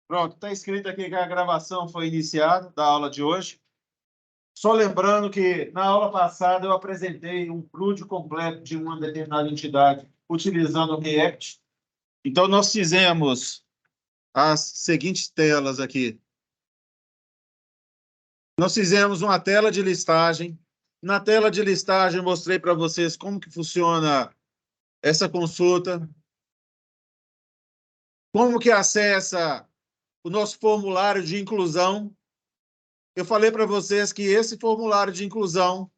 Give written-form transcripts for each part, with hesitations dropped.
Pronto, está escrito aqui que a gravação foi iniciada da aula de hoje. Só lembrando que na aula passada eu apresentei um prúdio completo de uma determinada entidade utilizando o React. Então, nós fizemos as seguintes telas aqui. Nós fizemos uma tela de listagem. Na tela de listagem, eu mostrei para vocês como que funciona essa consulta, como que acessa o nosso formulário de inclusão. Eu falei para vocês que esse formulário de inclusão,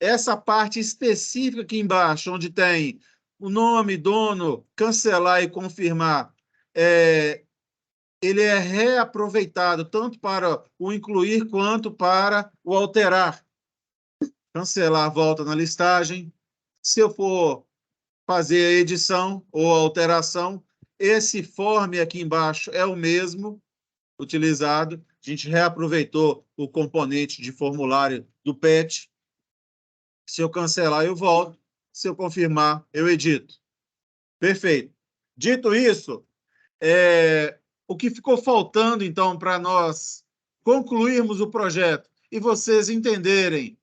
essa parte específica aqui embaixo, onde tem o nome, dono, cancelar e confirmar, ele é reaproveitado tanto para o incluir quanto para o alterar. Cancelar, volta na listagem. Se eu for fazer a edição ou a alteração, esse form aqui embaixo é o mesmo utilizado. A gente reaproveitou o componente de formulário do PET. Se eu cancelar, eu volto. Se eu confirmar, eu edito. Perfeito. Dito isso, o que ficou faltando, então, para nós concluirmos o projeto e vocês entenderem,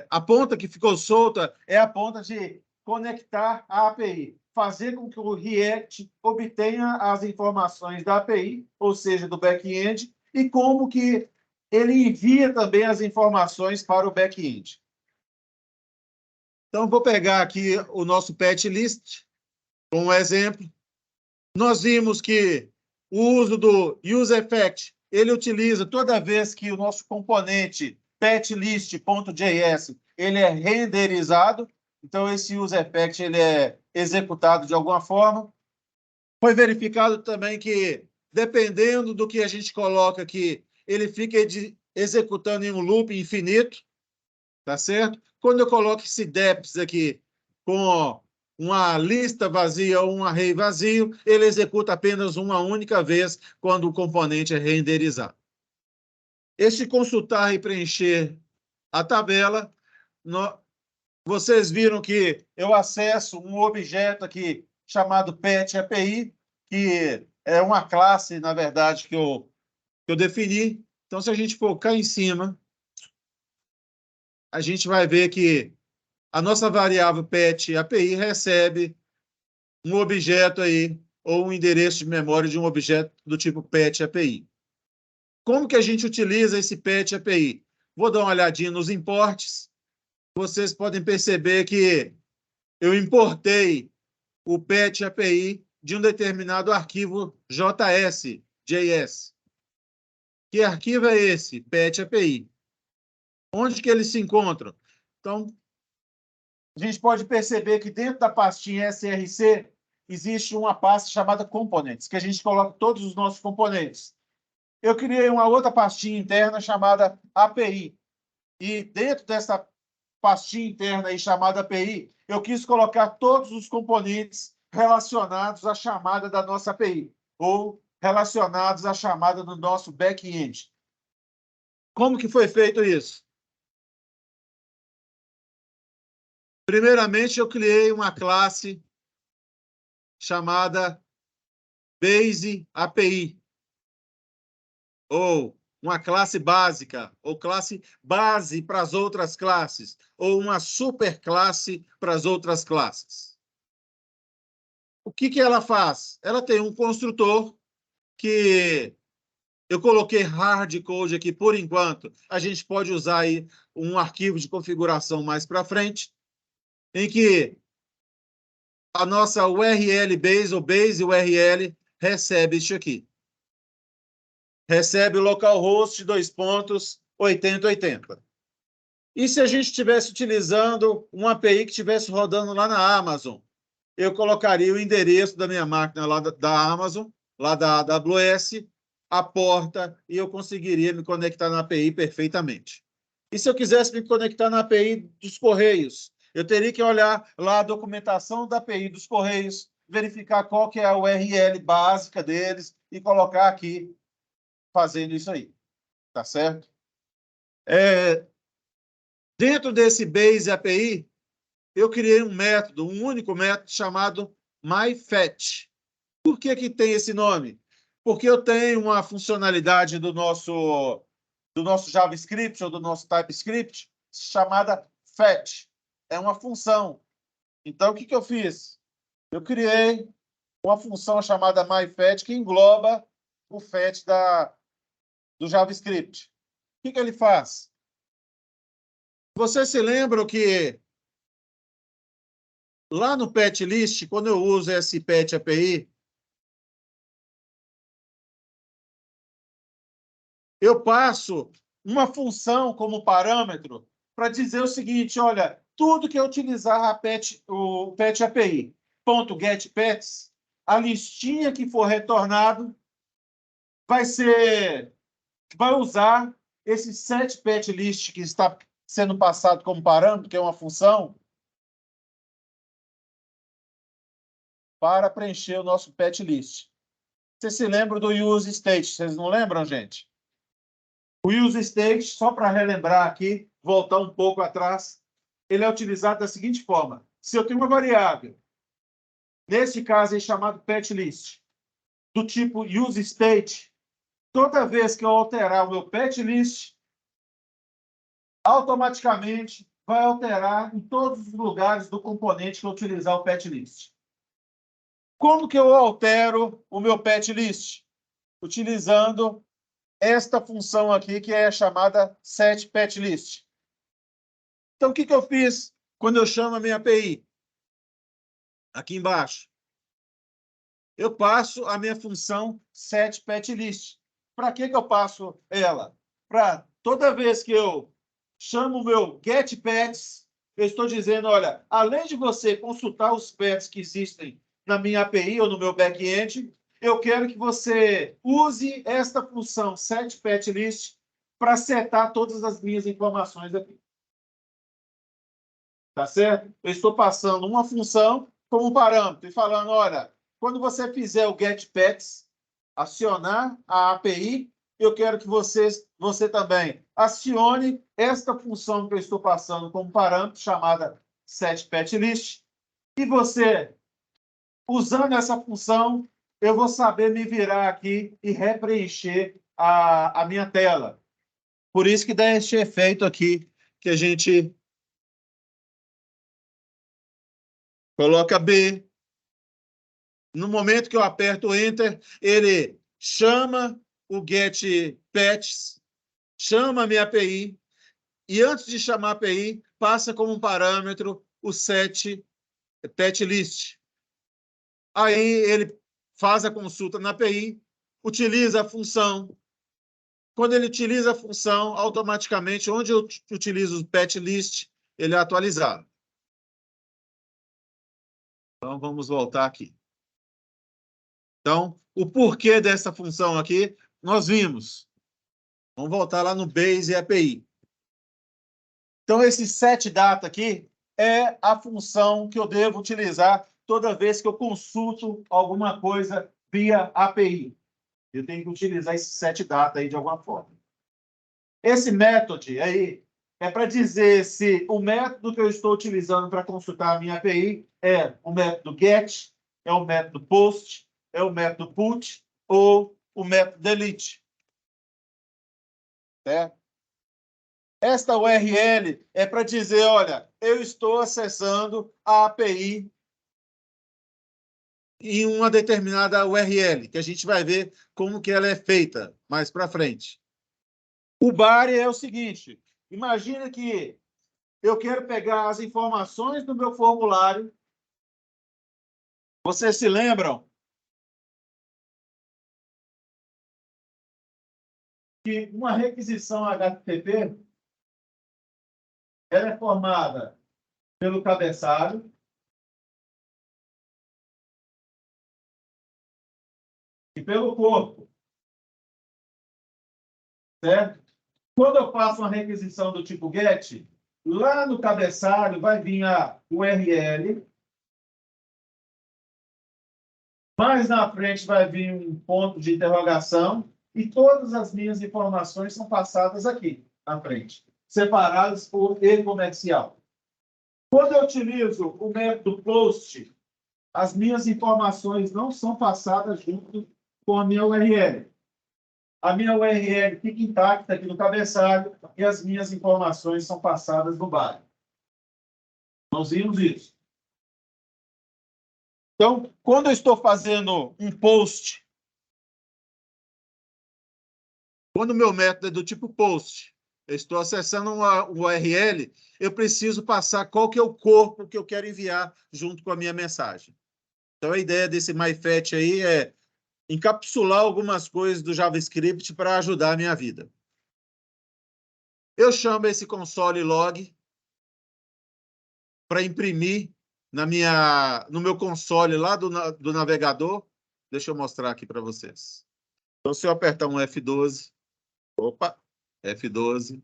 a ponta que ficou solta é a ponta de conectar a API, fazer com que o React obtenha as informações da API, ou seja, do back-end, e como que ele envia também as informações para o back-end. Então, vou pegar aqui o nosso patch list como exemplo. Nós vimos que o uso do useEffect, ele utiliza toda vez que o nosso componente patchlist.js ele é renderizado, então esse useEffect ele é executado de alguma forma. Foi verificado também que, dependendo do que a gente coloca aqui, ele fica executando em um loop infinito, tá certo? Quando eu coloco esse deps aqui com uma lista vazia ou um array vazio, ele executa apenas uma única vez quando o componente é renderizado. Este consultar e preencher a tabela, vocês viram que eu acesso um objeto aqui chamado Pet API, que é uma classe, na verdade, que eu defini. Então, se a gente focar em cima, a gente vai ver que a nossa variável Pet API recebe um objeto aí, ou um endereço de memória de um objeto do tipo Pet API. Como que a gente utiliza esse Pet API? Vou dar uma olhadinha nos importes. Vocês podem perceber que eu importei o Pet API de um determinado arquivo JS. Que arquivo é esse? Pet API. Onde que eles se encontram? Então, a gente pode perceber que dentro da pastinha SRC existe uma pasta chamada Components, que a gente coloca todos os nossos componentes. Eu criei uma outra pastinha interna chamada API. E dentro dessa pastinha interna aí chamada API, eu quis colocar todos os componentes relacionados à chamada da nossa API, ou relacionados à chamada do nosso back-end. Como que foi feito isso? Primeiramente, eu criei uma classe chamada Base API, ou uma classe básica, ou classe base para as outras classes, ou uma superclasse para as outras classes. O que que ela faz? Ela tem um construtor que eu coloquei hardcode aqui por enquanto. A gente pode usar aí um arquivo de configuração mais para frente, em que a nossa URL base, ou base URL, recebe isso aqui. Recebe o localhost 2.8080. E se a gente estivesse utilizando uma API que estivesse rodando lá na Amazon, eu colocaria o endereço da minha máquina lá da Amazon, lá da AWS, a porta, e eu conseguiria me conectar na API perfeitamente. E se eu quisesse me conectar na API dos Correios, eu teria que olhar lá a documentação da API dos Correios, verificar qual que é a URL básica deles e colocar aqui fazendo isso aí. Tá certo? Dentro desse Base API, eu criei um método, um único método chamado MyFetch. Por que que tem esse nome? Porque eu tenho uma funcionalidade do nosso JavaScript ou do nosso TypeScript chamada fetch. É uma função. Então, o que eu fiz? Eu criei uma função chamada myFetch que engloba o fetch do JavaScript. O que ele faz? Você se lembra que lá no pet list, quando eu uso esse pet API, eu passo uma função como parâmetro para dizer o seguinte, olha, tudo que eu utilizar o pet API, .getPets, a listinha que for retornado vai usar esse set pet list que está sendo passado como parâmetro, que é uma função, para preencher o nosso pet list. Vocês se lembram do use state? Vocês não lembram, gente? O use state, só para relembrar aqui, voltar um pouco atrás, ele é utilizado da seguinte forma. Se eu tenho uma variável, neste caso aí chamado pet list, do tipo use state, toda vez que eu alterar o meu pet list, automaticamente vai alterar em todos os lugares do componente que eu utilizar o pet list. Como que eu altero o meu pet list? Utilizando esta função aqui, que é chamada setPetList. Então, o que eu fiz quando eu chamo a minha API? Aqui embaixo. Eu passo a minha função setPetList. Para que eu passo ela? Para toda vez que eu chamo o meu getPets, eu estou dizendo, olha, além de você consultar os pets que existem na minha API ou no meu back-end, eu quero que você use esta função setPetList para setar todas as minhas informações aqui. Tá certo? Eu estou passando uma função como parâmetro e falando, olha, quando você fizer o getPets, acionar a API, eu quero que você também acione esta função que eu estou passando como parâmetro, chamada setPetList, e você, usando essa função, eu vou saber me virar aqui e repreencher a minha tela. Por isso que dá este efeito aqui, que a gente coloca B. No momento que eu aperto Enter, ele chama o getPets, chama a minha API, e antes de chamar a API, passa como um parâmetro o setPetList. Aí ele faz a consulta na API, utiliza a função. Quando ele utiliza a função, automaticamente, onde eu utilizo o PetList, ele é atualizado. Então, vamos voltar aqui. Então, o porquê dessa função aqui, nós vimos. Vamos voltar lá no Base e API. Então, esse setData aqui é a função que eu devo utilizar toda vez que eu consulto alguma coisa via API. Eu tenho que utilizar esse setData aí de alguma forma. Esse método aí é para dizer se o método que eu estou utilizando para consultar a minha API é o método GET, é o método POST, é o método PUT ou o método DELETE. Certo? Esta URL é para dizer, olha, eu estou acessando a API em uma determinada URL, que a gente vai ver como que ela é feita mais para frente. O body é o seguinte, imagina que eu quero pegar as informações do meu formulário. Vocês se lembram que uma requisição HTTP ela é formada pelo cabeçalho e pelo corpo, certo? Quando eu faço uma requisição do tipo GET, lá no cabeçalho vai vir a URL, mais na frente vai vir um ponto de interrogação e todas as minhas informações são passadas aqui na frente, separadas por e-comercial. Quando eu utilizo o método POST, as minhas informações não são passadas junto com a minha URL. A minha URL fica intacta aqui no cabeçalho e as minhas informações são passadas no body. Nós vimos isso. Então, quando eu estou fazendo um post, quando o meu método é do tipo post, eu estou acessando uma URL, eu preciso passar qual que é o corpo que eu quero enviar junto com a minha mensagem. Então, a ideia desse MyFetch aí é encapsular algumas coisas do JavaScript para ajudar a minha vida. Eu chamo esse console log para imprimir no meu console lá do navegador. Deixa eu mostrar aqui para vocês. Então, se eu apertar um F12, opa, F12,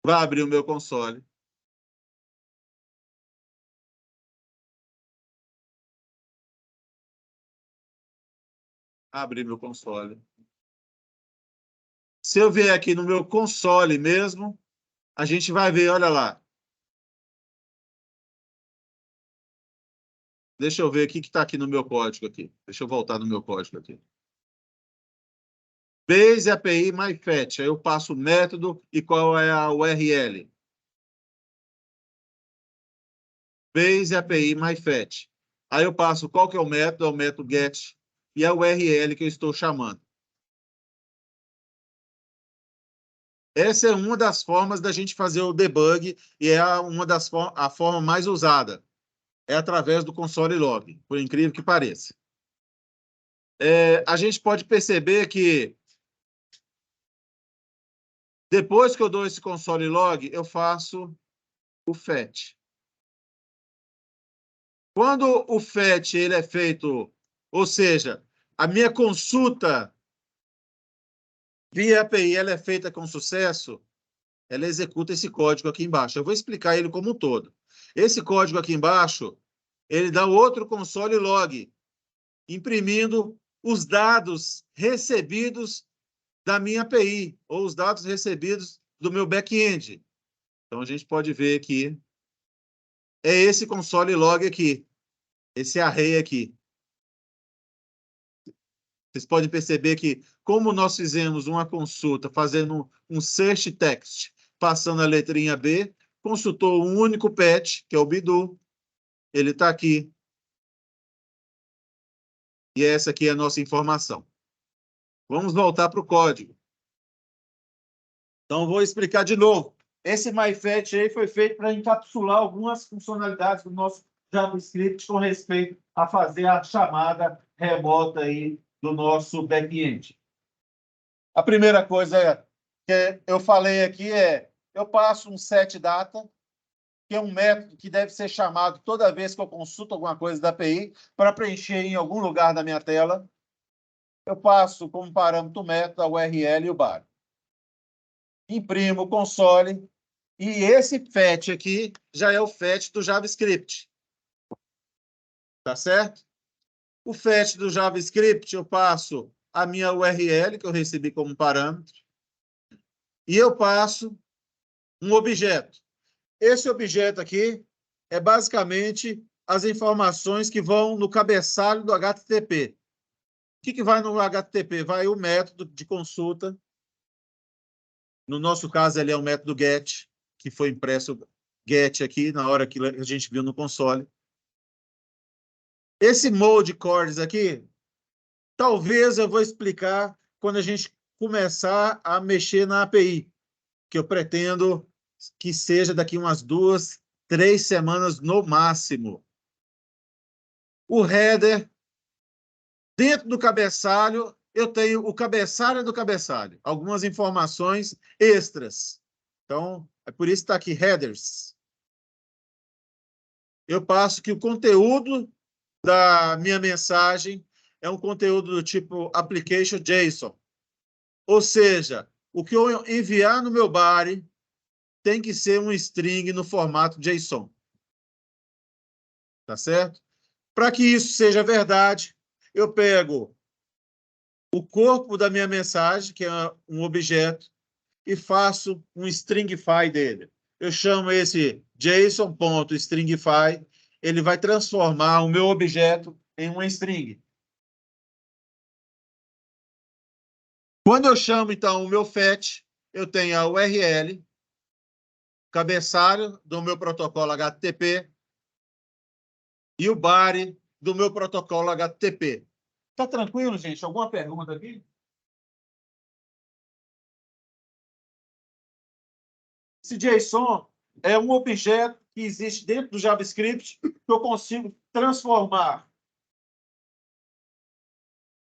vai abrir o meu console. Abrir meu console. Se eu vier aqui no meu console mesmo, a gente vai ver, olha lá. Deixa eu ver o que está aqui no meu código aqui. Deixa eu voltar no meu código aqui. Base API MyFetch. Aí eu passo o método e qual é a URL. Base API MyFetch. Aí eu passo qual que é o método get e a URL que eu estou chamando. Essa é uma das formas da gente fazer o debug e é a forma mais usada. É através do console log, por incrível que pareça. A gente pode perceber que depois que eu dou esse console log, eu faço o fetch. Quando o fetch ele é feito, ou seja, a minha consulta via API ela é feita com sucesso, ela executa esse código aqui embaixo. Eu vou explicar ele como um todo. Esse código aqui embaixo, ele dá outro console log, imprimindo os dados recebidos da minha API, ou os dados recebidos do meu back-end. Então, a gente pode ver aqui, é esse console log aqui, esse array aqui. Vocês podem perceber que, como nós fizemos uma consulta, fazendo um search text, passando a letrinha B, consultou um único patch, que é o Bidu, ele está aqui. E essa aqui é a nossa informação. Vamos voltar para o código. Então, vou explicar de novo. Esse MyFetch aí foi feito para encapsular algumas funcionalidades do nosso JavaScript com respeito a fazer a chamada remota aí do nosso back-end. A primeira coisa que eu falei aqui eu passo um setData, que é um método que deve ser chamado toda vez que eu consulto alguma coisa da API para preencher em algum lugar da minha tela. Eu passo como parâmetro método a URL e o bar. Imprimo o console e esse fetch aqui já é o fetch do JavaScript. Tá certo? O fetch do JavaScript eu passo a minha URL, que eu recebi como parâmetro, e eu passo um objeto. Esse objeto aqui é basicamente as informações que vão no cabeçalho do HTTP. O que vai no HTTP? Vai o método de consulta. No nosso caso, ele é o método get, que foi impresso get aqui, na hora que a gente viu no console. Esse mode cores aqui, talvez eu vou explicar quando a gente começar a mexer na API, que eu pretendo que seja daqui umas 2, 3 semanas no máximo. O header, dentro do cabeçalho, eu tenho o cabeçalho do cabeçalho, algumas informações extras. Então, é por isso que está aqui headers. Eu passo que o conteúdo da minha mensagem é um conteúdo do tipo application JSON. Ou seja, o que eu enviar no meu body tem que ser um string no formato JSON. Tá certo? Para que isso seja verdade, eu pego o corpo da minha mensagem, que é um objeto, e faço um stringify dele. Eu chamo esse JSON.stringify, ele vai transformar o meu objeto em uma string. Quando eu chamo, então, o meu FET, eu tenho a URL, cabeçalho do meu protocolo HTTP e o body do meu protocolo HTTP. Tá tranquilo, gente? Alguma pergunta aqui? Esse JSON é um objeto que existe dentro do JavaScript que eu consigo transformar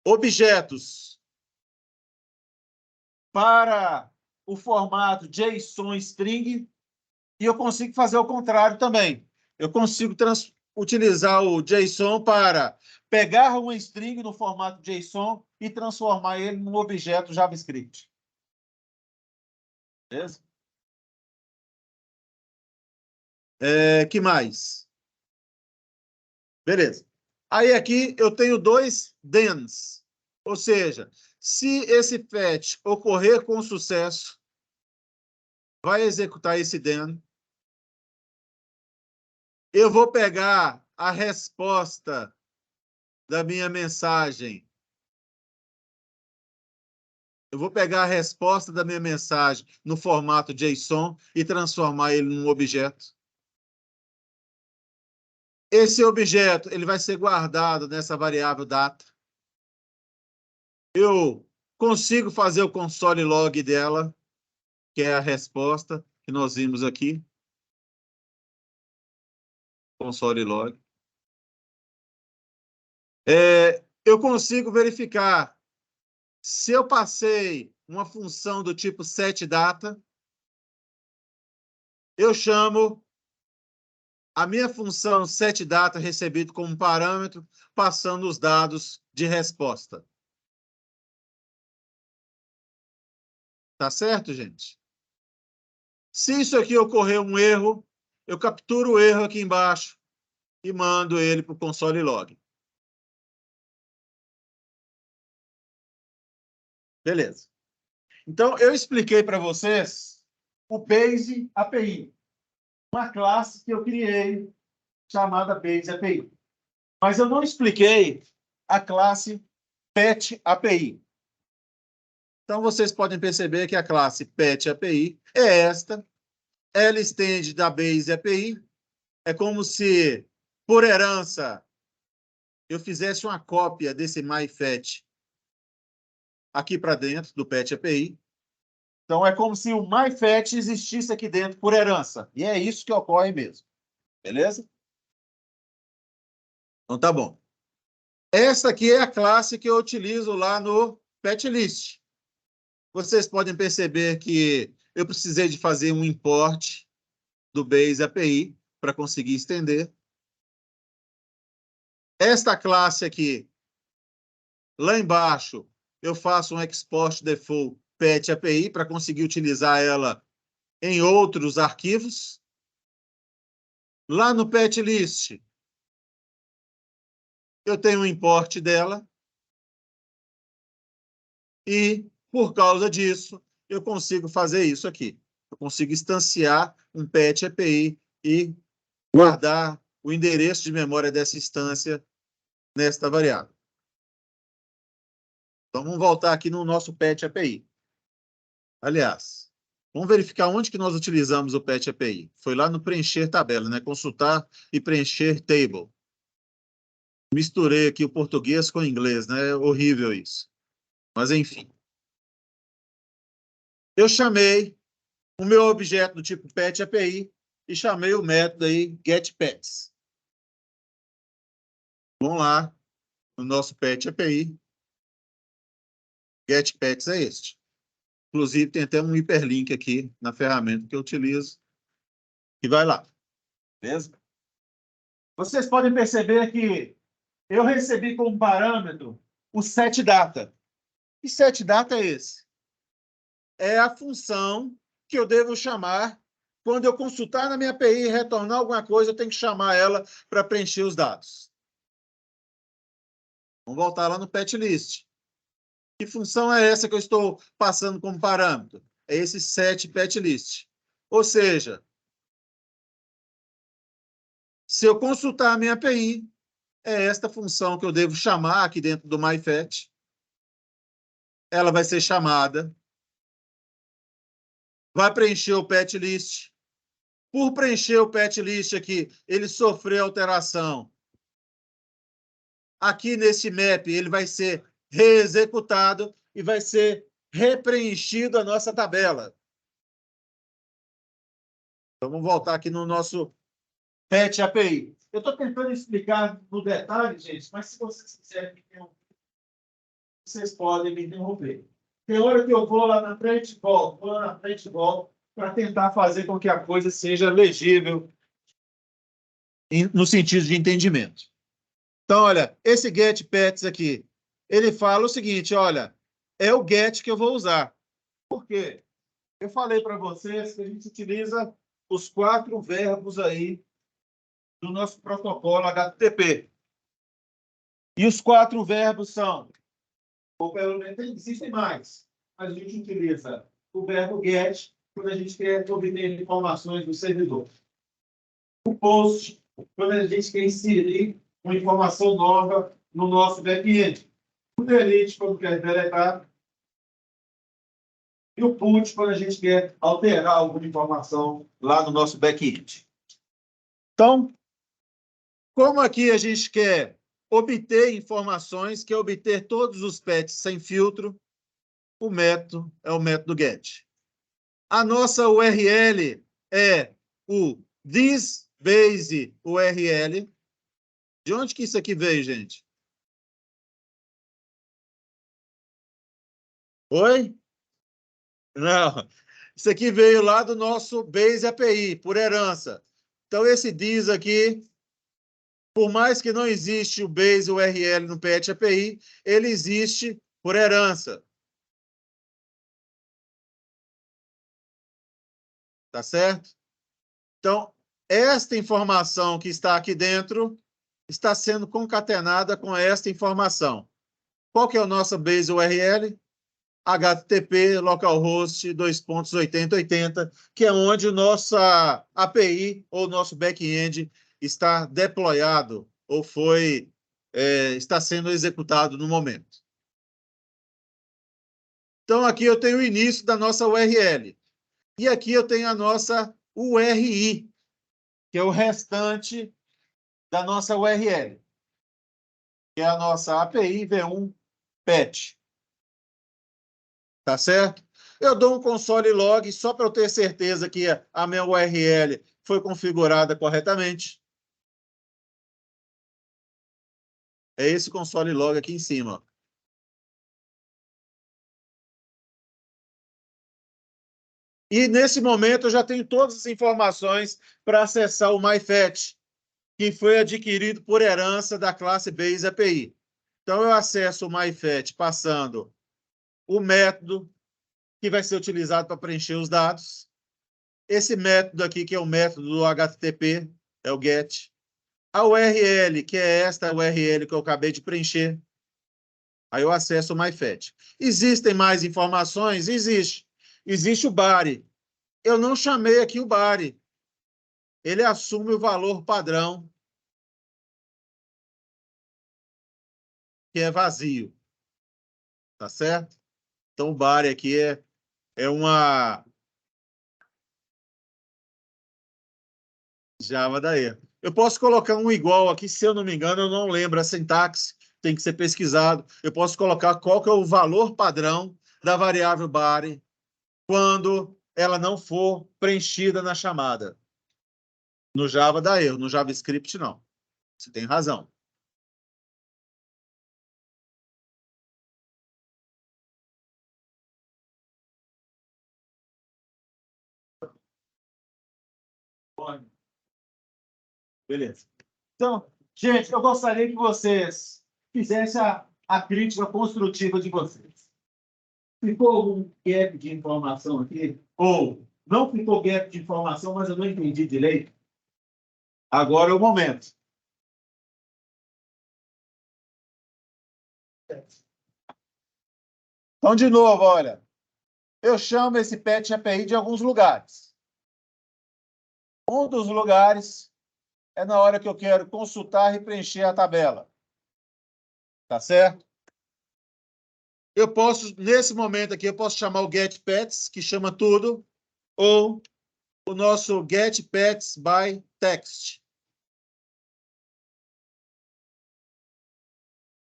objetos para o formato JSON string e eu consigo fazer o contrário também. Eu consigo utilizar o JSON para pegar uma string no formato JSON e transformar ele num objeto JavaScript. Beleza? Que mais? Beleza. Aí aqui eu tenho dois thens. Ou seja, se esse fetch ocorrer com sucesso, vai executar esse then. Eu vou pegar a resposta da minha mensagem. Eu vou pegar a resposta da minha mensagem no formato JSON e transformar ele num objeto. Esse objeto ele vai ser guardado nessa variável data. Eu consigo fazer o console log dela, que é a resposta que nós vimos aqui. Console log. Eu consigo verificar se eu passei uma função do tipo setData, eu chamo a minha função setData recebido como parâmetro, passando os dados de resposta. Tá certo, gente? Se isso aqui ocorrer um erro, eu capturo o erro aqui embaixo e mando ele para o console log. Beleza. Então, eu expliquei para vocês o Base API, uma classe que eu criei chamada Base API. Mas eu não expliquei a classe Pet API. Então, vocês podem perceber que a classe Pet API é esta. Ela estende da Base API. É como se, por herança, eu fizesse uma cópia desse MyFetch aqui para dentro do Pet API. Então, é como se o MyFetch existisse aqui dentro por herança. E é isso que ocorre mesmo. Beleza? Então, tá bom. Essa aqui é a classe que eu utilizo lá no PetList. Vocês podem perceber que eu precisei de fazer um import do Base API para conseguir estender. Esta classe aqui, lá embaixo, eu faço um export default Pet API para conseguir utilizar ela em outros arquivos. Lá no PetList, eu tenho um import dela. E, por causa disso, eu consigo fazer isso aqui. Eu consigo instanciar um Pet API e guardar o endereço de memória dessa instância nesta variável. Então, vamos voltar aqui no nosso Pet API. Aliás, vamos verificar onde que nós utilizamos o Pet API. Foi lá no preencher tabela, né? Consultar e preencher table. Misturei aqui o português com o inglês, né? É horrível isso. Mas, enfim. Eu chamei o meu objeto do tipo Pet API e chamei o método aí getPets. Vamos lá no nosso Pet API. GetPets é este. Inclusive, tem até um hiperlink aqui na ferramenta que eu utilizo. E vai lá. Beleza? Vocês podem perceber que eu recebi como parâmetro o setData. E setData é esse? É a função que eu devo chamar quando eu consultar na minha API e retornar alguma coisa, eu tenho que chamar ela para preencher os dados. Vamos voltar lá no PetList. Que função é essa que eu estou passando como parâmetro? É esse set PetList. Ou seja, se eu consultar a minha API, é esta função que eu devo chamar aqui dentro do MyFetch ela vai ser chamada, vai preencher o patch list. Por preencher o patch list aqui, ele sofreu alteração. Aqui nesse map, ele vai ser reexecutado e vai ser repreenchido a nossa tabela. Então, vamos voltar aqui no nosso patch API. Eu estou tentando explicar no detalhe, gente, mas se vocês quiserem, vocês podem me interromper. Tem hora que eu vou lá na frente e volto, vou lá na frente e volto, para tentar fazer com que a coisa seja legível no sentido de entendimento. Então, olha, esse get pets aqui, ele fala o seguinte, olha, é o get que eu vou usar. Por quê? Eu falei para vocês que a gente utiliza os 4 verbos aí do nosso protocolo HTTP. E os 4 verbos são, ou pelo menos existem mais, mas a gente utiliza o verbo get quando a gente quer obter informações do servidor. O post, quando a gente quer inserir uma informação nova no nosso back-end. O delete, quando quer deletar. E o put, quando a gente quer alterar alguma informação lá no nosso back-end. Então, como aqui a gente quer obter informações, quer obter todos os patches sem filtro, o método é o método get. A nossa URL é o thisBase URL. De onde que isso aqui veio, gente? Oi? Não. Isso aqui veio lá do nosso Base API, por herança. Então, esse this aqui, por mais que não existe o Base URL no Patch API, ele existe por herança. Tá certo? Então, esta informação que está aqui dentro está sendo concatenada com esta informação. Qual que é o nosso Base URL? HTTP localhost 2.8080, que é onde nossa API ou nosso back-end está deployado ou está sendo executado no momento. Então, aqui eu tenho o início da nossa URL. E aqui eu tenho a nossa URI, que é o restante da nossa URL, que é a nossa API V1 patch. Tá certo? Eu dou um console log só para eu ter certeza que a minha URL foi configurada corretamente. É esse console log aqui em cima. E nesse momento eu já tenho todas as informações para acessar o MyFetch, que foi adquirido por herança da classe Base API. Então eu acesso o MyFetch passando o método que vai ser utilizado para preencher os dados. Esse método aqui, que é o método do HTTP, é o GET. A URL, que é esta URL que eu acabei de preencher. Aí eu acesso o MyFetch. Existem mais informações? Existe. Existe o body. Eu não chamei aqui o body. Ele assume o valor padrão, que é vazio. Tá certo? Então, o body aqui é uma Java da erro. Eu posso colocar um igual aqui, se eu não me engano, eu não lembro a sintaxe, tem que ser pesquisado. Eu posso colocar qual que é o valor padrão da variável body quando ela não for preenchida na chamada. No Java dá erro, no JavaScript não. Você tem razão. Beleza. Então, gente, eu gostaria que vocês fizessem a crítica construtiva de vocês. Ficou algum gap de informação aqui? Ou não ficou gap de informação, mas eu não entendi direito? Agora é o momento. Então, de novo, olha, eu chamo esse patch API de alguns lugares. Um dos lugares é na hora que eu quero consultar e preencher a tabela. Tá certo? Eu posso, nesse momento aqui, eu posso chamar o getPets, que chama tudo, ou o nosso getPets by text.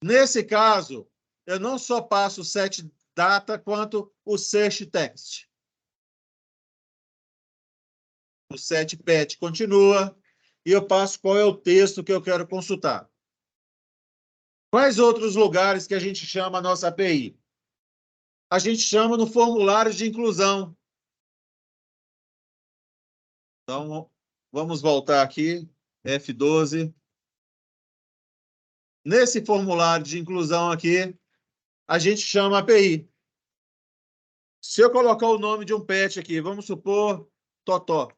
Nesse caso, eu não só passo o setData, quanto o searchText. O setPet continua, e eu passo qual é o texto que eu quero consultar. Quais outros lugares que a gente chama a nossa API? A gente chama no formulário de inclusão. Então, vamos voltar aqui, F12. Nesse formulário de inclusão aqui, a gente chama a API. Se eu colocar o nome de um pet aqui, vamos supor Totó.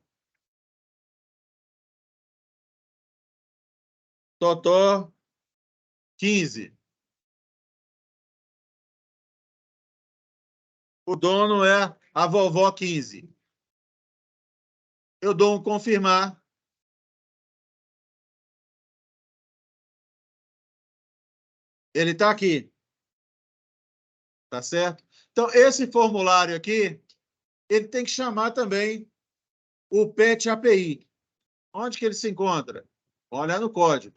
Totó 15. O dono é a vovó 15. Eu dou um confirmar. Ele está aqui. Tá certo? Então, esse formulário aqui, ele tem que chamar também o PET API. Onde que ele se encontra? Olha no código.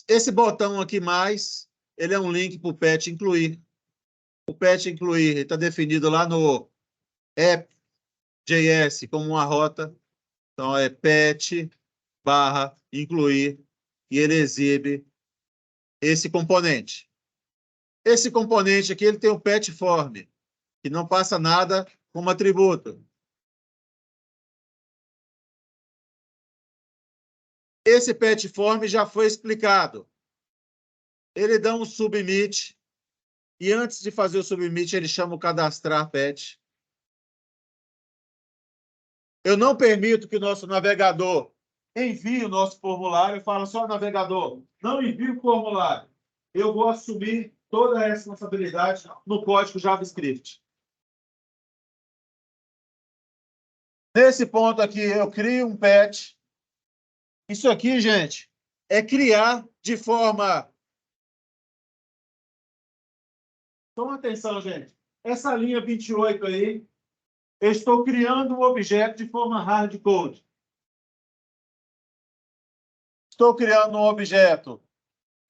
Esse botão aqui mais, ele é um link para o PET incluir. O PET incluir está definido lá no app.js como uma rota. Então, é PET barra incluir e ele exibe esse componente. Esse componente aqui, ele tem o PET form, que não passa nada como atributo. Esse PET form já foi explicado. Ele dá um submit, e antes de fazer o submit, ele chama o cadastrar PET. Eu não permito que o nosso navegador envie o nosso formulário e fala só, navegador, não envie o formulário. Eu vou assumir toda a responsabilidade no código JavaScript. Nesse ponto aqui, eu crio um PET. Isso aqui, gente, é criar de forma... Toma atenção, gente. Essa linha 28 aí, eu estou criando um objeto de forma hardcode. Estou criando um objeto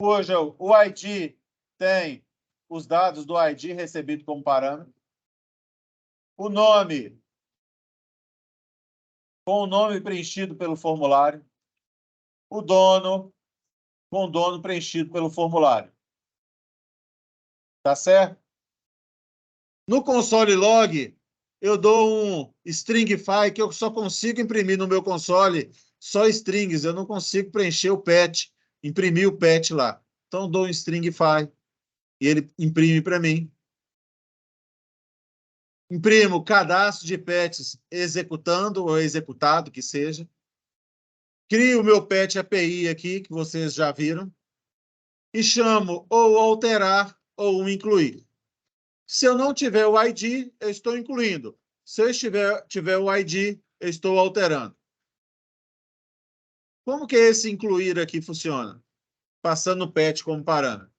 cujo o ID tem os dados do ID recebido como parâmetro. O nome, com o nome preenchido pelo formulário. O dono, com o dono preenchido pelo formulário. Tá certo? No console log, eu dou um stringify que eu só consigo imprimir no meu console só strings. Eu não consigo preencher o PET, imprimir o PET lá. Então, dou um stringify e ele imprime para mim. Imprimo cadastro de PETs executando ou executado, que seja. Crio o meu PET API aqui, que vocês já viram. E chamo ou alterar ou incluir. Se eu não tiver o ID, eu estou incluindo. Se eu tiver o ID, eu estou alterando. Como que esse incluir aqui funciona? Passando o PET como parâmetro.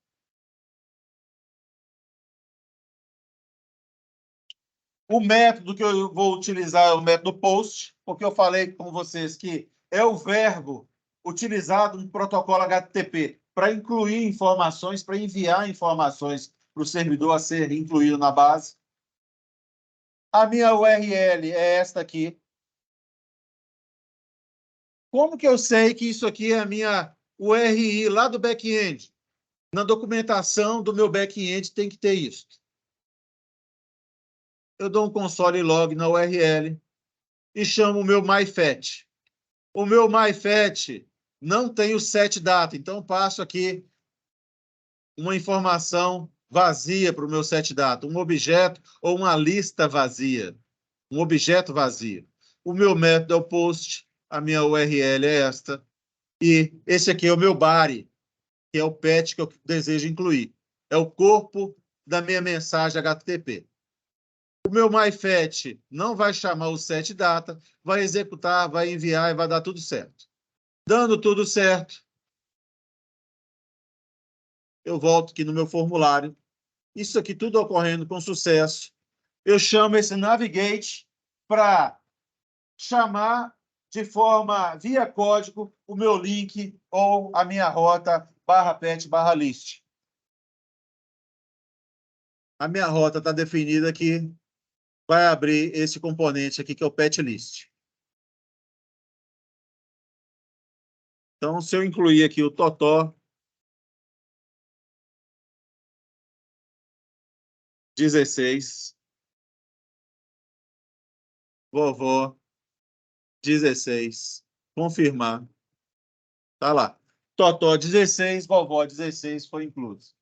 O método que eu vou utilizar é o método POST, porque eu falei com vocês que é o verbo utilizado no protocolo HTTP para incluir informações, para enviar informações para o servidor a ser incluído na base. A minha URL é esta aqui. Como que eu sei que isso aqui é a minha URI lá do back-end? Na documentação do meu back-end tem que ter isso. Eu dou um console log na URL e chamo o meu myFetch. O meu myFetch não tem o setData, então passo aqui uma informação vazia para o meu setData, um objeto ou uma lista vazia, um objeto vazio. O meu método é o post, a minha URL é esta, e esse aqui é o meu body, que é o PET que eu desejo incluir. É o corpo da minha mensagem HTTP. O meu myFetch não vai chamar o setData, vai executar, vai enviar e vai dar tudo certo. Dando tudo certo, eu volto aqui no meu formulário. Isso aqui tudo ocorrendo com sucesso. Eu chamo esse navigate para chamar de forma via código o meu link ou a minha rota /pet/list. A minha rota está definida aqui, vai abrir esse componente aqui que é o pet list. Então, se eu incluir aqui o Totó 16, vovó 16, confirmar. Tá lá. Totó 16, vovó 16 foi incluso.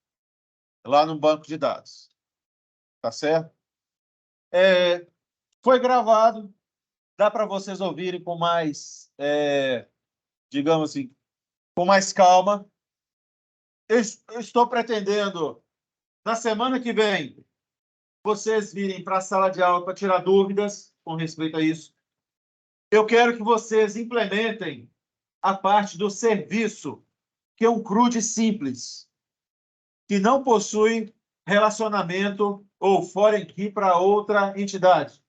Lá no banco de dados. Tá certo? Foi gravado. Dá para vocês ouvirem com mais, digamos assim, com mais calma. Eu estou pretendendo, na semana que vem, vocês virem para a sala de aula para tirar dúvidas com respeito a isso. Eu quero que vocês implementem a parte do serviço, que é um CRUD simples, que não possui relacionamento ou foreign key para outra entidade.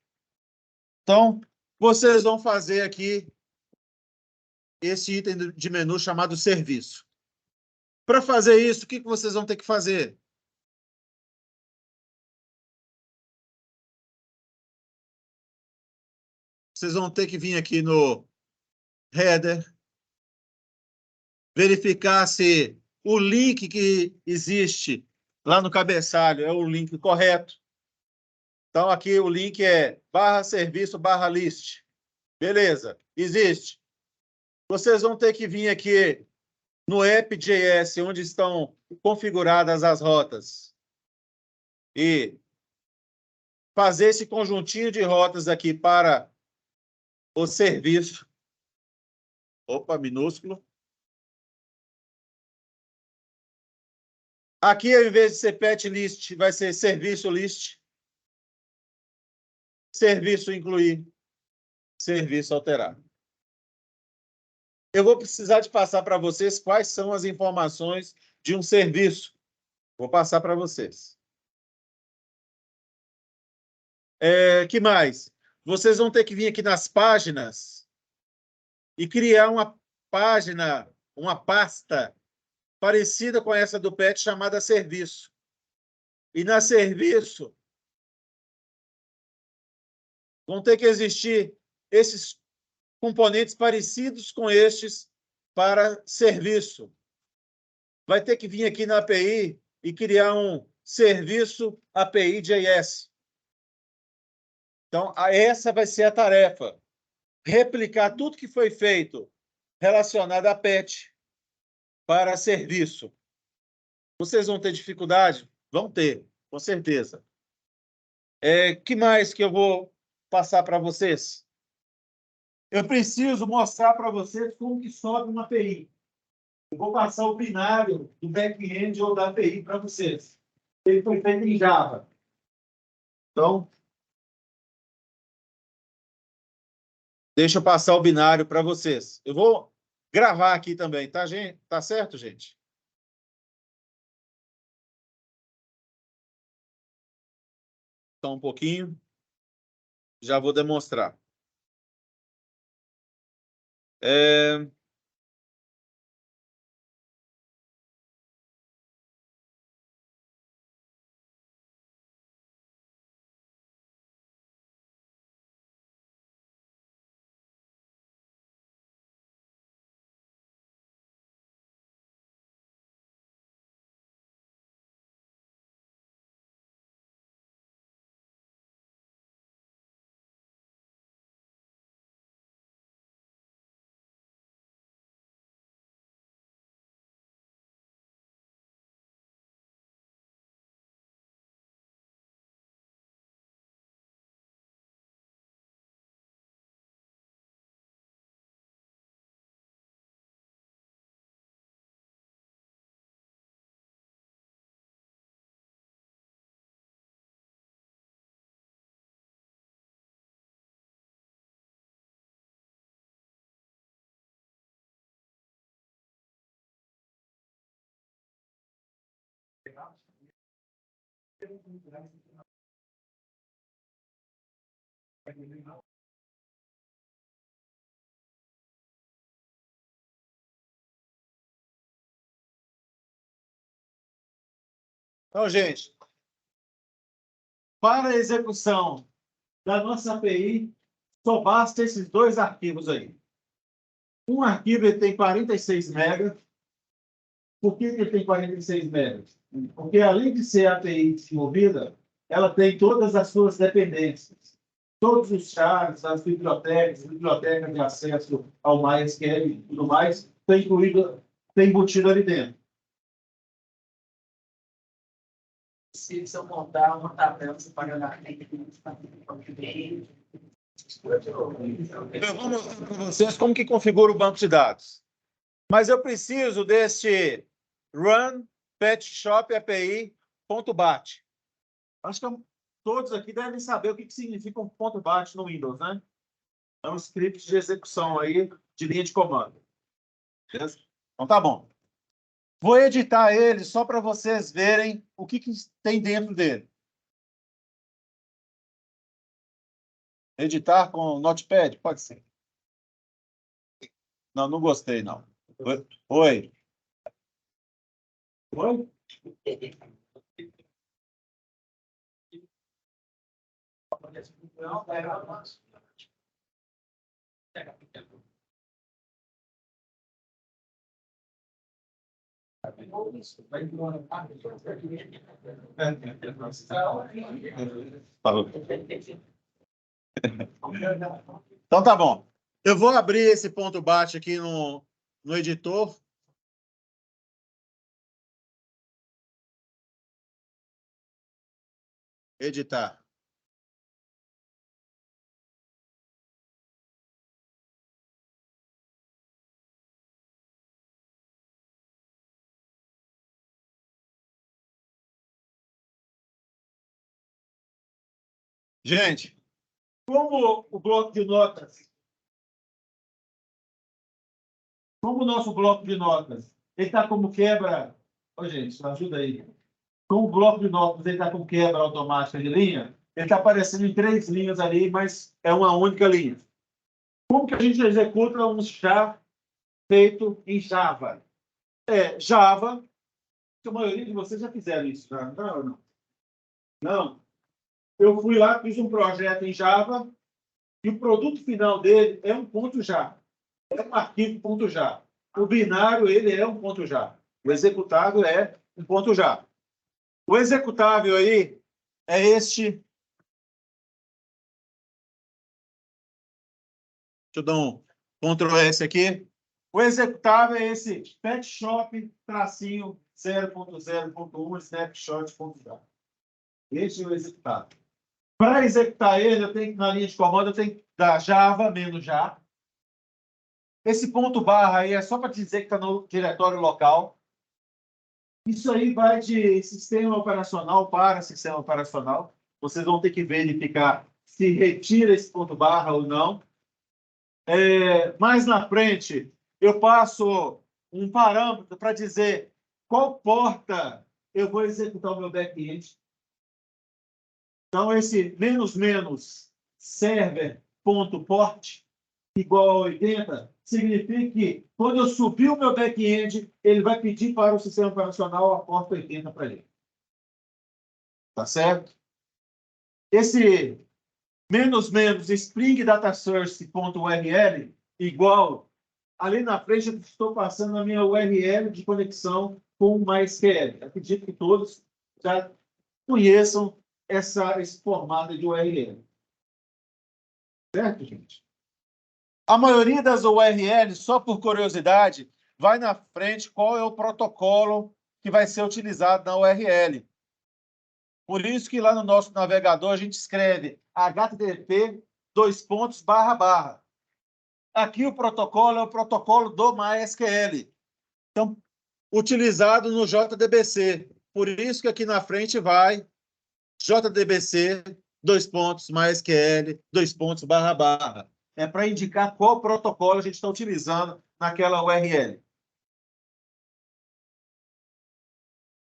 Então, vocês vão fazer aqui esse item de menu chamado serviço. Para fazer isso, o que vocês vão ter que fazer? Vocês vão ter que vir aqui no header, verificar se o link que existe lá no cabeçalho é o link correto. Então, aqui o link é /serviço/list. Beleza, existe. Vocês vão ter que vir aqui no app.js, onde estão configuradas as rotas, e fazer esse conjuntinho de rotas aqui para o serviço. Opa, minúsculo. Aqui, ao invés de ser pet list, vai ser serviço list. Serviço incluir. Serviço alterar. Eu vou precisar de passar para vocês quais são as informações de um serviço. Vou passar para vocês. Que mais? Vocês vão ter que vir aqui nas páginas e criar uma página, uma pasta parecida com essa do PET, chamada serviço. E na serviço vão ter que existir esses componentes parecidos com estes para serviço. Vai ter que vir aqui na API e criar um serviço API.js. Então, essa vai ser a tarefa. Replicar tudo que foi feito relacionado a PET para serviço. Vocês vão ter dificuldade? Vão ter, com certeza. Que mais que eu vou passar para vocês? Eu preciso mostrar para vocês como que sobe uma API. Eu vou passar o binário do back-end ou da API para vocês. Ele foi feito em Java. Então, deixa eu passar o binário para vocês. Eu vou gravar aqui também, tá, gente? Tá certo, gente? Só um pouquinho. Já vou demonstrar. Então, gente, para a execução da nossa API, só basta esses dois arquivos aí. Um arquivo ele tem 46 megas. Por que ele tem 46 megas? Porque, além de ser API desenvolvida, ela tem todas as suas dependências. Todos os chaves, as bibliotecas de acesso ao MySQL e tudo mais, tem embutido ali dentro. Se eu montar uma tabela separada Eu vou mostrar para vocês como que configura o banco de dados. Mas eu preciso deste run pet shop API.bat. Acho que todos aqui devem saber o que significa um ponto .bat no Windows, né? É um script de execução aí de linha de comando. Beleza? Então tá bom. Vou editar ele só para vocês verem o que tem dentro dele. Editar com Notepad? Pode ser. Não, não gostei, não. Oi. Oi? Então tá bom. Eu vou abrir esse ponto .bat aqui no editor. Editar. Gente, como o bloco de notas, como o nosso bloco de notas, ele está como quebra. Ô, gente, ajuda aí. Como o bloco de notas ele está com quebra automática de linha, ele está aparecendo em 3 linhas ali, mas é uma única linha. Como que a gente executa um char feito em Java? Java, a maioria de vocês já fizeram isso, já? Não? Não. Eu fui lá, fiz um projeto em Java, e o produto final dele é um ponto .jar. É um arquivo ponto .jar. O binário, ele é um ponto .jar. O executável é um ponto .jar. O executável aí é este. Deixa eu dar um Ctrl S aqui. O executável é esse petshop tracinho 0.0.1 snapshot.jar. Esse é o executável. Para executar ele, eu tenho na linha de comando, eu tenho que dar Java menos jar. Esse ponto barra aí é só para dizer que está no diretório local. Isso aí vai de sistema operacional para sistema operacional. Vocês vão ter que verificar se retira esse ponto barra ou não. Mais na frente, eu passo um parâmetro para dizer qual porta eu vou executar o meu back-end. Então, esse menos server.port igual a 80 significa que, quando eu subir o meu back-end, ele vai pedir para o sistema operacional a porta 80 para ele. Tá certo? Esse Spring Data Source.url igual, ali na frente eu estou passando a minha URL de conexão com o MySQL. Acredito que todos já conheçam esse formato de URL. Certo, gente? A maioria das URLs, só por curiosidade, vai na frente qual é o protocolo que vai ser utilizado na URL. Por isso que lá no nosso navegador a gente escreve http://. Aqui o protocolo é o protocolo do MySQL. Então, utilizado no JDBC. Por isso que aqui na frente vai JDBC, MySQL, .. É para indicar qual protocolo a gente está utilizando naquela URL.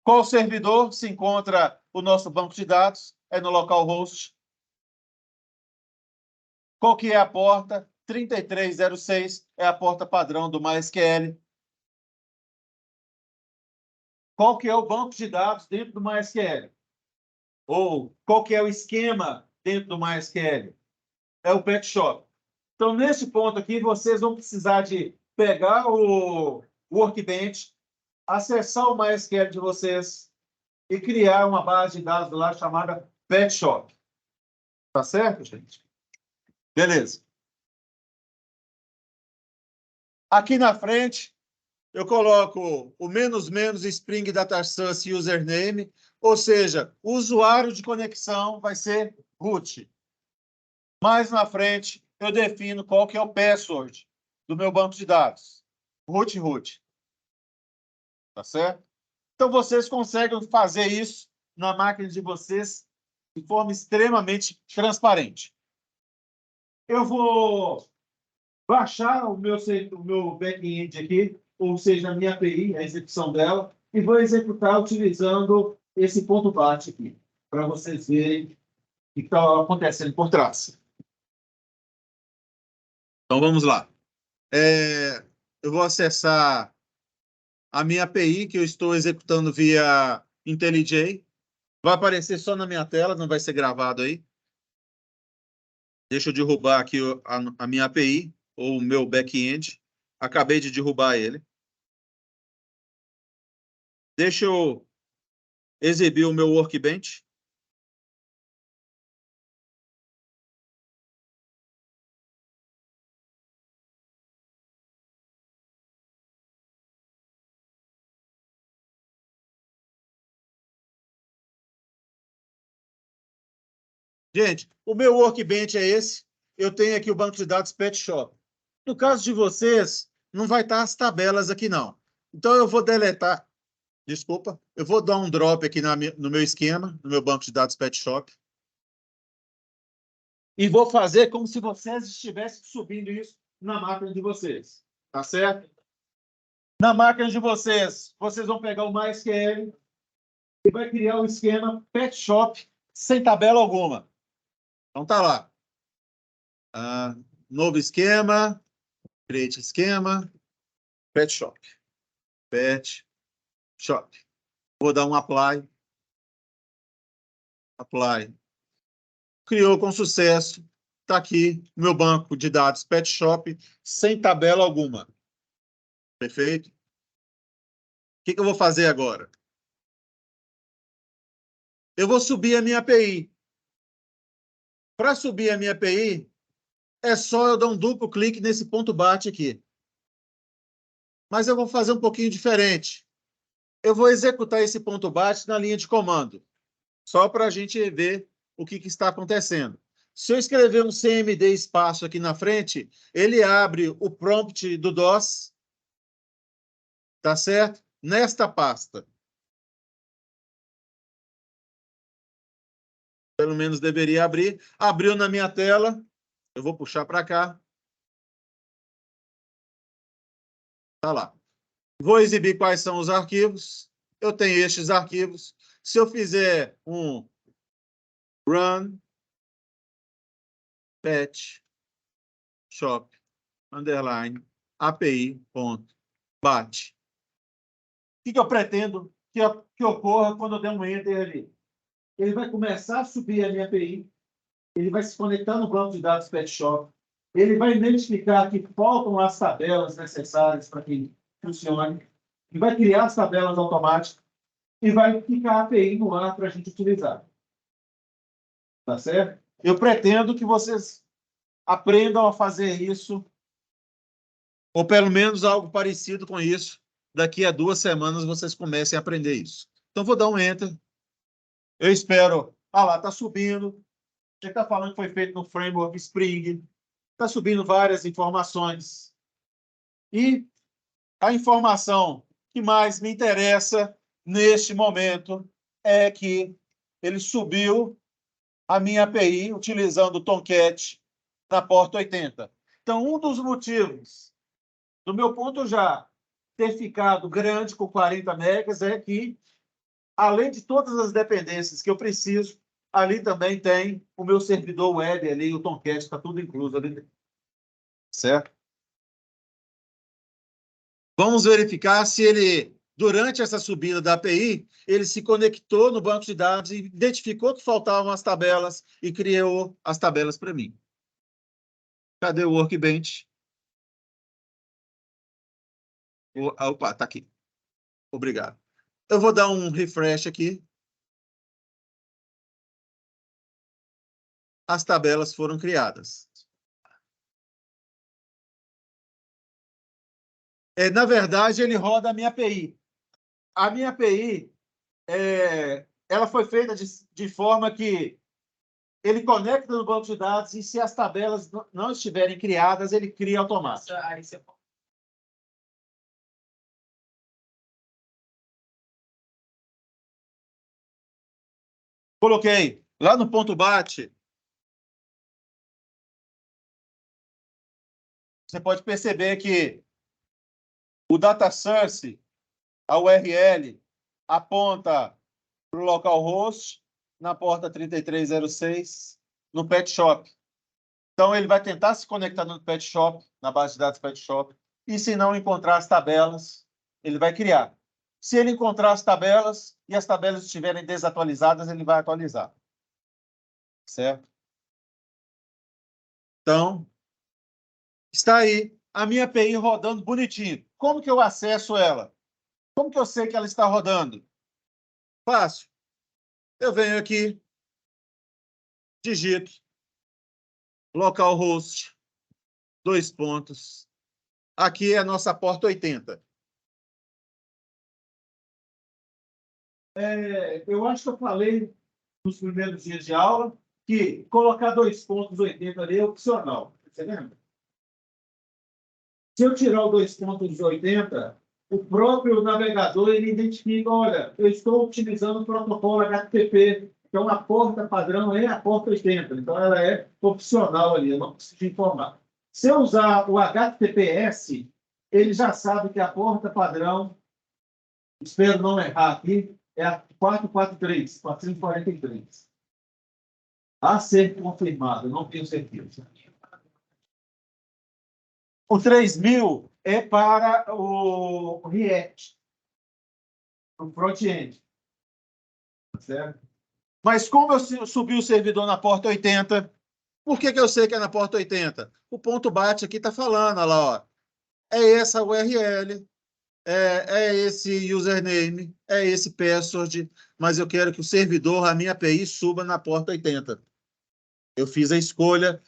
Qual servidor se encontra o nosso banco de dados? É no localhost. Qual que é a porta? 3306 é a porta padrão do MySQL. Qual que é o banco de dados dentro do MySQL? Ou qual que é o esquema dentro do MySQL? É o Pet Shop. Então, nesse ponto aqui, vocês vão precisar de pegar o Workbench, acessar o MySQL de vocês e criar uma base de dados lá chamada Pet Shop. Tá certo, gente? Beleza. Aqui na frente, eu coloco o -- Spring Data Source username, ou seja, o usuário de conexão vai ser root. Mais na frente, eu defino qual que é o password do meu banco de dados. Root. Tá certo? Então, vocês conseguem fazer isso na máquina de vocês de forma extremamente transparente. Eu vou baixar o meu back-end aqui, ou seja, a minha API, a execução dela, e vou executar utilizando esse ponto BAT aqui, para vocês verem o que está acontecendo por trás. Então, vamos lá. Eu vou acessar a minha API, que eu estou executando via IntelliJ. Vai aparecer só na minha tela, não vai ser gravado aí. Deixa eu derrubar aqui a minha API, ou o meu back-end. Acabei de derrubar ele. Deixa eu exibir o meu Workbench. Gente, o meu Workbench é esse. Eu tenho aqui o banco de dados Pet Shop. No caso de vocês, não vai estar as tabelas aqui, não. Então, eu vou deletar. Desculpa. Eu vou dar um drop aqui no meu esquema, no meu banco de dados Pet Shop. E vou fazer como se vocês estivessem subindo isso na máquina de vocês. Tá certo? Na máquina de vocês, vocês vão pegar o MySQL e vai criar o esquema Pet Shop sem tabela alguma. Então, tá lá. Novo esquema, create esquema, Pet Shop. Pet Shop. Vou dar um apply. Apply. Criou com sucesso. Está aqui o meu banco de dados Pet Shop sem tabela alguma. Perfeito? O que eu vou fazer agora? Eu vou subir a minha API. Para subir a minha API, é só eu dar um duplo clique nesse ponto BAT aqui. Mas eu vou fazer um pouquinho diferente. Eu vou executar esse ponto BAT na linha de comando, só para a gente ver o que está acontecendo. Se eu escrever um cmd espaço aqui na frente, ele abre o prompt do DOS, tá certo? Nesta pasta. Pelo menos deveria abrir. Abriu na minha tela. Eu vou puxar para cá. Tá lá. Vou exibir quais são os arquivos. Eu tenho estes arquivos. Se eu fizer um run pet shop underline api.bat. O que eu pretendo que ocorra quando eu der um enter ali? Ele vai começar a subir a minha API, ele vai se conectar no banco de dados Pet Shop, ele vai identificar que faltam as tabelas necessárias para que funcione, e vai criar as tabelas automáticas e vai ficar a API no ar para a gente utilizar. Tá certo? Eu pretendo que vocês aprendam a fazer isso, ou pelo menos algo parecido com isso. Daqui a 2 semanas vocês comecem a aprender isso. Então, vou dar um enter. Eu espero. Lá, está subindo. Já está falando que foi feito no framework Spring. Está subindo várias informações. E a informação que mais me interessa neste momento é que ele subiu a minha API utilizando o Tomcat na porta 80. Então, um dos motivos do meu ponto já ter ficado grande com 40 megas é que além de todas as dependências que eu preciso, ali também tem o meu servidor web, ali, o Tomcat, está tudo incluso ali dentro. Certo? Vamos verificar se ele, durante essa subida da API, ele se conectou no banco de dados e identificou que faltavam as tabelas e criou as tabelas para mim. Cadê o Workbench? Opa, está aqui. Obrigado. Eu vou dar um refresh aqui. As tabelas foram criadas. Na verdade, ele roda a minha API. A minha API, ela foi feita de forma que ele conecta no banco de dados e se as tabelas não estiverem criadas, ele cria automático. Aí você... Coloquei lá no ponto bate. Você pode perceber que o data source, a URL, aponta para o localhost na porta 3306 no Pet Shop. Então, ele vai tentar se conectar no Pet Shop, na base de dados Pet Shop, e se não encontrar as tabelas, ele vai criar. Se ele encontrar as tabelas e as tabelas estiverem desatualizadas, ele vai atualizar. Certo? Então, está aí a minha API rodando bonitinho. Como que eu acesso ela? Como que eu sei que ela está rodando? Fácil. Eu venho aqui, digito localhost, 2 pontos. Aqui é a nossa porta 80. Eu acho que eu falei nos primeiros dias de aula que colocar 2 pontos 80 ali é opcional. Você lembra? Se eu tirar o 2 pontos 80, o próprio navegador ele identifica, olha, eu estou utilizando o protocolo HTTP, então a porta padrão é a porta 80, então ela é opcional ali, eu não preciso informar. Se eu usar o HTTPS, ele já sabe que a porta padrão, espero não errar aqui, é a 443. A ser confirmado, não tenho certeza. O 3000 é para o React, o front-end. Certo? Mas como eu subi o servidor na porta 80, por que eu sei que é na porta 80? O ponto bate aqui está falando, olha lá, ó. É essa URL, é esse username, é esse password, mas eu quero que o servidor, a minha API, suba na porta 80. Eu fiz a escolha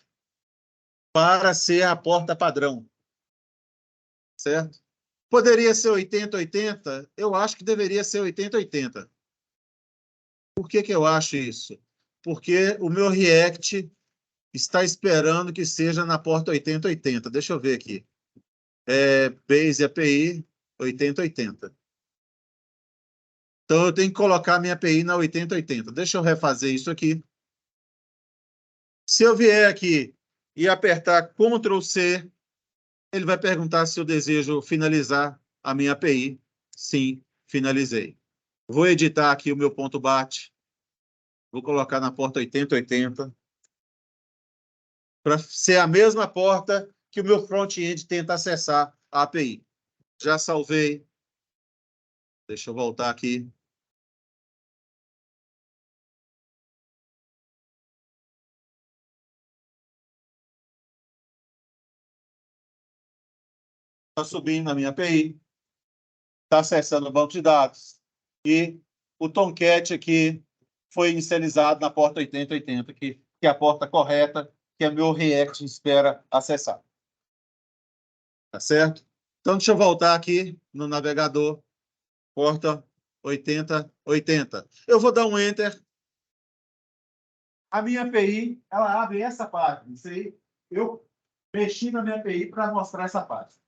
para ser a porta padrão. Certo? Poderia ser 80-80? Eu acho que deveria ser 80-80. Por que eu acho isso? Porque o meu React está esperando que seja na porta 80-80. Deixa eu ver aqui. Base API 80-80. Então, eu tenho que colocar a minha API na 80-80. Deixa eu refazer isso aqui. Se eu vier aqui e apertar Ctrl+C, ele vai perguntar se eu desejo finalizar a minha API. Sim, finalizei. Vou editar aqui o meu ponto bate. Vou colocar na porta 80-80. Para ser a mesma porta que o meu front-end tenta acessar a API. Já salvei. Deixa eu voltar aqui. Está subindo na minha API. Está acessando o banco de dados. E o Tomcat aqui foi inicializado na porta 80-80, que é a porta correta que o meu React espera acessar. Tá certo? Então, deixa eu voltar aqui no navegador. Porta 80-80. Eu vou dar um Enter. A minha API, ela abre essa página. Isso aí, eu mexi na minha API para mostrar essa página.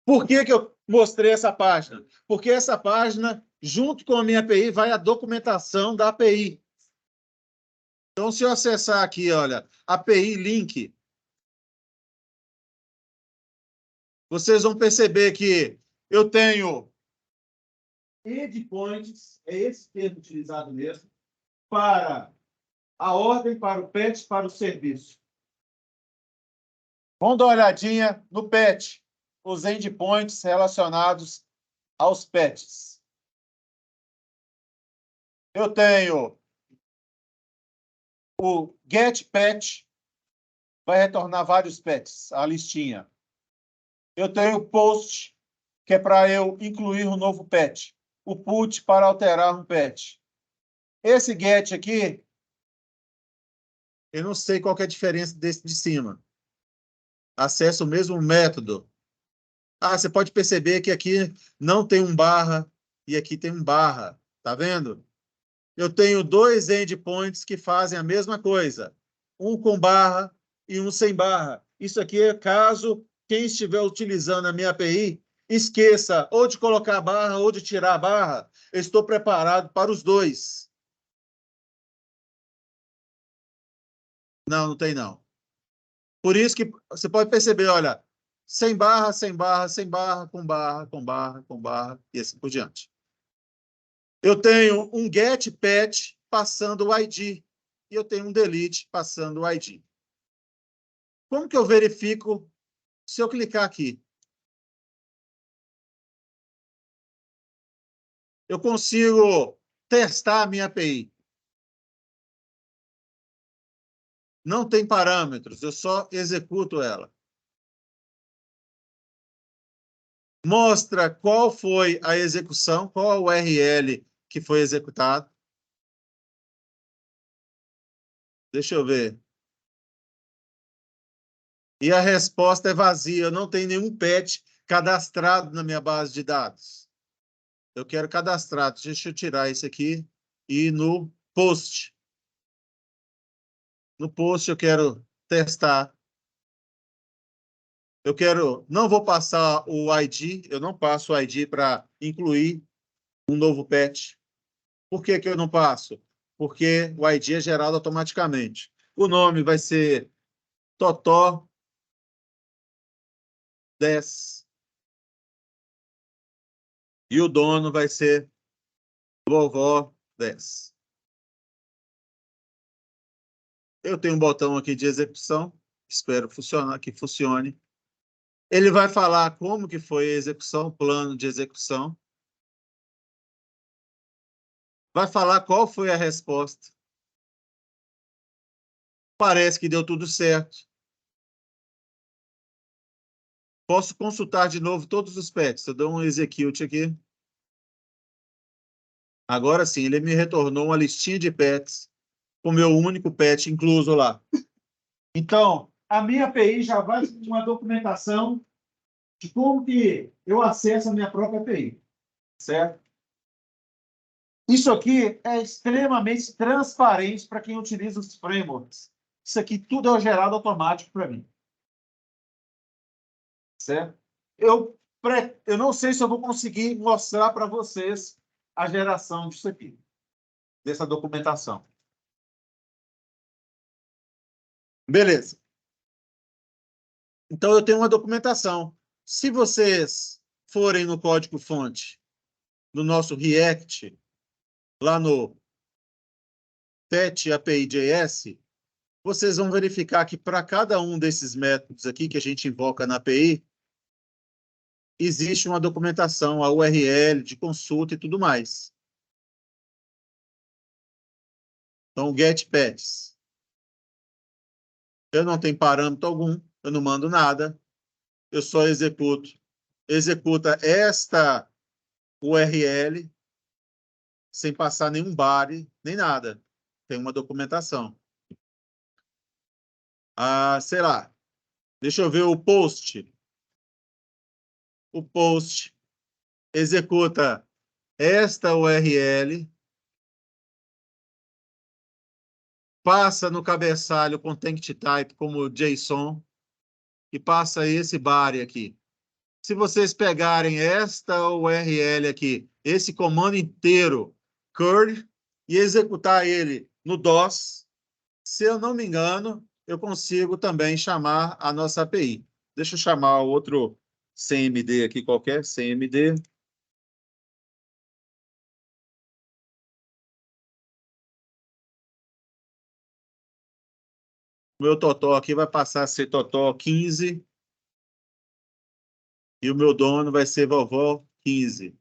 Por que eu mostrei essa página? Porque essa página, junto com a minha API, vai a documentação da API. Então, se eu acessar aqui, olha, API Link, vocês vão perceber que eu tenho endpoints, é esse termo utilizado mesmo, para a ordem, para o patch, para o serviço. Vamos dar uma olhadinha no patch, os endpoints relacionados aos patches. Eu tenho o get patch, vai retornar vários patches, a listinha. Eu tenho o post, que é para eu incluir um novo patch. O put para alterar um patch. Esse get aqui, eu não sei qual que é a diferença desse de cima. Acessa o mesmo método. Ah, você pode perceber que aqui não tem um barra e aqui tem um barra. Tá vendo? Eu tenho dois endpoints que fazem a mesma coisa. Um com barra e um sem barra. Isso aqui é caso quem estiver utilizando a minha API esqueça ou de colocar a barra ou de tirar a barra. Eu estou preparado para os dois. Não, não tem não. Por isso que você pode perceber, olha, sem barra, sem barra, sem barra, com barra, com barra, com barra, e assim por diante. Eu tenho um get patch passando o ID, e eu tenho um delete passando o ID. Como que eu verifico se eu clicar aqui? Eu consigo testar a minha API. Não tem parâmetros, eu só executo ela. Mostra qual foi a execução, qual a URL que foi executado. Deixa eu ver. E a resposta é vazia, não tem nenhum patch cadastrado na minha base de dados. Eu quero cadastrado. Deixa eu tirar isso aqui e ir no post. No post eu quero testar. Eu quero, não vou passar o ID, eu não passo o ID para incluir um novo patch. Por que que eu não passo? Porque o ID é gerado automaticamente. O nome vai ser Totó 10. E o dono vai ser Vovó 10. Eu tenho um botão aqui de execução, espero que funcione. Ele vai falar como que foi a execução, o plano de execução. Vai falar qual foi a resposta. Parece que deu tudo certo. Posso consultar de novo todos os patches. Eu dou um execute aqui. Agora sim, ele me retornou uma listinha de patches com o meu único patch incluso lá. Então, a minha API já vai com uma documentação de como que eu acesso a minha própria API, certo? Isso aqui é extremamente transparente para quem utiliza os frameworks. Isso aqui tudo é gerado automático para mim. Certo? Eu não sei se eu vou conseguir mostrar para vocês a geração disso aqui, dessa documentação. Beleza. Então, eu tenho uma documentação. Se vocês forem no código-fonte do nosso React, lá no Patch API.js, vocês vão verificar que para cada um desses métodos aqui que a gente invoca na API, existe uma documentação, a URL de consulta e tudo mais. Então, get patches. Eu não tenho parâmetro algum, eu não mando nada, eu só executo. Executa esta URL sem passar nenhum body, nem nada. Tem uma documentação. Ah, sei lá. Deixa eu ver o post. O post executa esta URL, passa no cabeçalho content type como JSON e passa esse body aqui. Se vocês pegarem esta URL aqui, esse comando inteiro, curl, e executar ele no DOS, se eu não me engano, eu consigo também chamar a nossa API. Deixa eu chamar outro CMD aqui qualquer, CMD. O meu totó aqui vai passar a ser totó 15. E o meu dono vai ser vovó 15.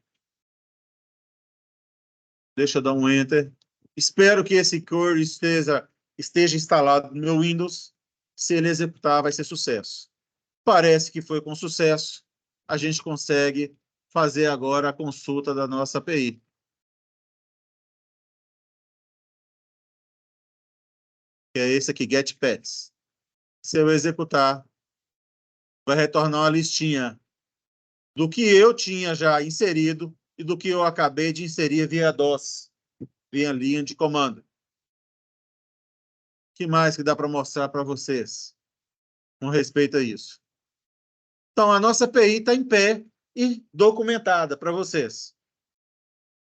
Deixa eu dar um Enter. Espero que esse core esteja instalado no meu Windows. Se ele executar, vai ser sucesso. Parece que foi com sucesso. A gente consegue fazer agora a consulta da nossa API. Que é esse aqui, Get Pets. Se eu executar, vai retornar uma listinha do que eu tinha já inserido e do que eu acabei de inserir via DOS, via linha de comando. O que mais que dá para mostrar para vocês com respeito a isso? Então, a nossa API está em pé e documentada para vocês.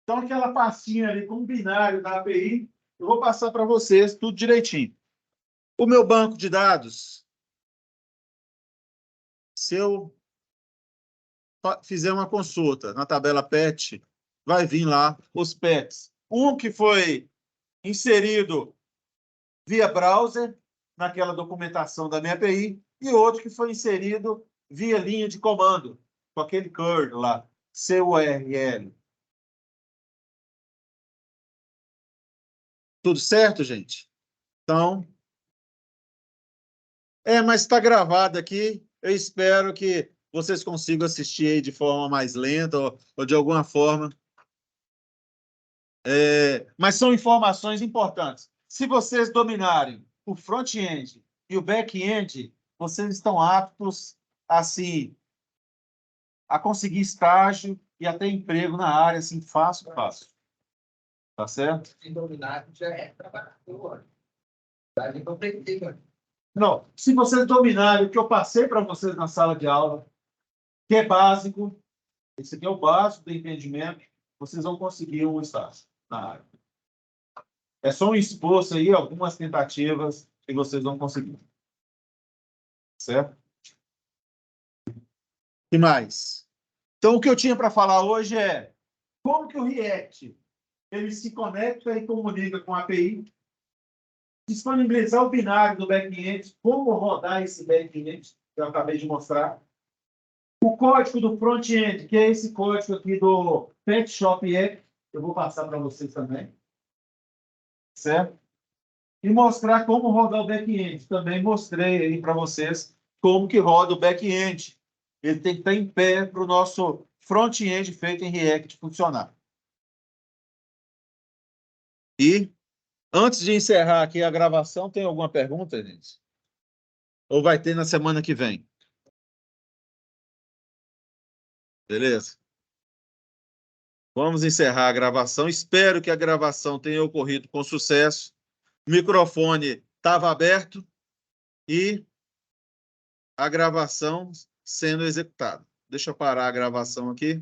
Então, aquela pastinha ali com o binário da API, eu vou passar para vocês tudo direitinho. O meu banco de dados, se eu fizer uma consulta na tabela PET, vai vir lá os PETs. Um que foi inserido via browser, naquela documentação da minha API, e outro que foi inserido via linha de comando, com aquele curl lá, CURL. Tudo certo, gente? Então, mas está gravado aqui. Eu espero que vocês consigam assistir aí de forma mais lenta ou de alguma forma. Mas são informações importantes. Se vocês dominarem o front-end e o back-end, vocês estão aptos assim, a conseguir estágio e até emprego na área, assim, fácil. Tá certo? Se dominar, já é trabalhador. Dá de compreender. Não, se vocês dominarem o que eu passei para vocês na sala de aula, que é básico, esse aqui é o básico do entendimento, vocês vão conseguir um estágio na área. É só um esforço aí, algumas tentativas, e vocês vão conseguir. Certo? O que mais? Então, o que eu tinha para falar hoje é como que o React ele se conecta e comunica com a API, disponibilizar o binário do back-end, como rodar esse back-end, que eu acabei de mostrar. O código do front-end, que é esse código aqui do Pet Shop App, eu vou passar para vocês também. Certo? E mostrar como rodar o back-end. Também mostrei aí para vocês como que roda o back-end. Ele tem que estar em pé para o nosso front-end feito em React funcionar. E, antes de encerrar aqui a gravação, tem alguma pergunta, gente? Ou vai ter na semana que vem? Beleza? Vamos encerrar a gravação. Espero que a gravação tenha ocorrido com sucesso. O microfone estava aberto e a gravação sendo executada. Deixa eu parar a gravação aqui.